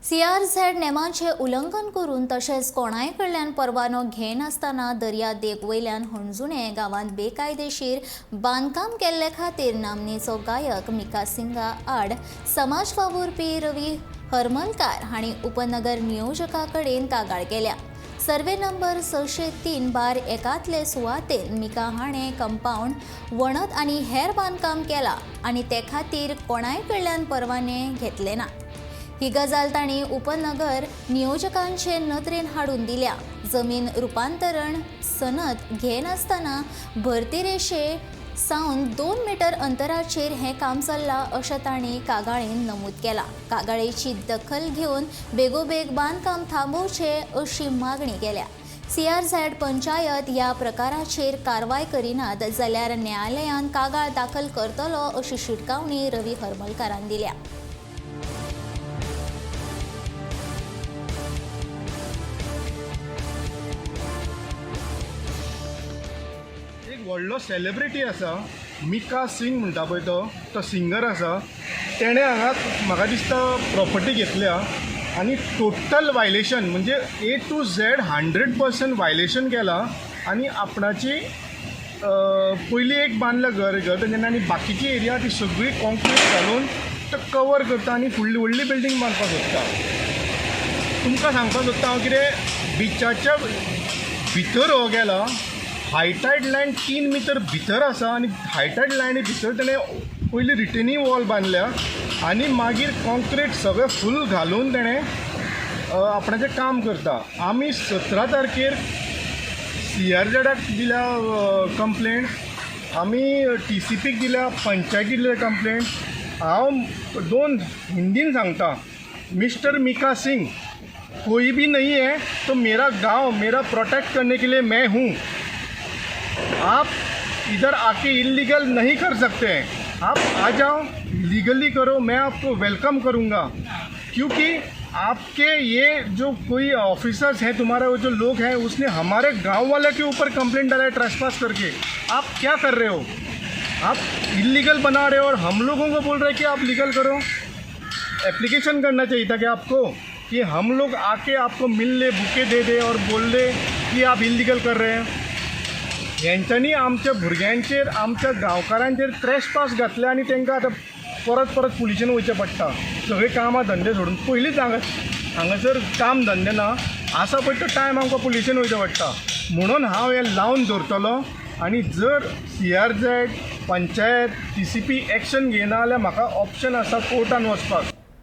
CRZ नेमांचे उल्लंघन करून तशेंच कोणाय कडल्यान परवानो घेनासतना दर्या देग वयल्यान हणजुणे गांवांत बेकायदेशीर बांदकाम केल्ले खातीर नामनेचो गायक मिका सिंगा आड समाज वावुरपी रवी हरमलकार हांणी उपनगर नियोजका कडेन कागाळ केल्या। सर्वे नंबर 603/1 सुवातेन मिका हाणें कंपाऊंड वणत आनी हेर बांदकाम केला आनी ते खातीर कोणाय कडल्यान परवाने घेतले ना। ही गजाल तांणी उपनगर नियोजकांचे नदरेन हाडून दिल्या। जमीन रूपांतरण सनद घेनासतना भरती रेशे सावन 2 मीटर अंतराचेर हें काम चल्लां अशें तांणी कागाळीन नमूद केला। कागाळीची दखल घेवन बेगोबेग बांदकाम थांबोवचें अशी मागणी केल्या। CRZ पंचायत ह्या प्रकाराचेर कारवाय करिनात जाल्यार न्यायालयान कागाळ दाखल करतलो अशी शिटकावणी रवी हरमलकारान दिल्या। व्हडलो सेलिब्रिटी आसा मिका सिंग म्हणटा पळय तो सिंगर आसा। तेणें हांगा म्हाका दिसता प्रॉपर्टी घेतल्या आनी टोटल वायलेशन म्हणजे A to Z 100% वायलेशन केलां आनी आपणाची पयलीं एक बांदलां घर तेन्ना आनी बाकीची एरिया ती सगळी कॉन्क्रीट घालून तो कवर करता आनी फुडली व्हडली बिल्डींग बांदपाक सोदता। तुमकां सांगपाक सोदता हांव कितें बिचाच्या भितर हो गेला। हायटायड लायन 3 मीटर भितर आसा आनी हायटायड लायनी भितर तेणें पयलीं रिटेनिंग वॉल बांदल्या आनी मागीर कॉन्क्रीट सगळें फूल घालून तेणें आपणाचें काम करता। आमी 17 तारखेर CRZाक दिल्या कंप्लेंट, आमी TCPक दिल्या, पंचायतीक दिल्या कंप्लेंट। हांव 2 हिंदीन सांगता, मिस्टर मिका सिंग कोई भी नहीं है तो मेरा गांव मेरा प्रोटेक्ट करने के लिए मैं हूँ। आप इधर आके इलीगल नहीं कर सकते हैं, आप आ जाओ लीगली करो, मैं आपको वेलकम करूँगा। क्योंकि आपके ये जो कोई ऑफिसर्स हैं, तुम्हारे वो जो लोग हैं, उसने हमारे गांव वाले के ऊपर कंप्लेंट डाला है ट्रेसपास करके। आप क्या कर रहे हो? आप इलीगल बना रहे हो और हम लोगों को बोल रहे हैं कि आप लीगल करो। एप्लीकेशन करना चाहिए था कि आपको कि हम लोग आके आपको मिल ले, बुके दे दे और बोल दे कि आप इलीगल कर रहे हैं। हेंच्यांनी आमच्या भुरग्यांचेर आमच्या गांवकारांचेर ट्रेसपास घातले आनी तांकां आतां परत पुलिशेन वयचें पडटा। सगळे कामां धंदे सोडून पयलींच हांगासर काम धंदे ना आसा पळय तो टायम आमकां पुलिशेन वयचें पडटा। म्हणून हांव हें लावन दवरतलों आनी जर CRZ पंचायत TCP एक्शन घेयना जाल्यार म्हाका ऑप्शन आसा कोर्टान वचपाक।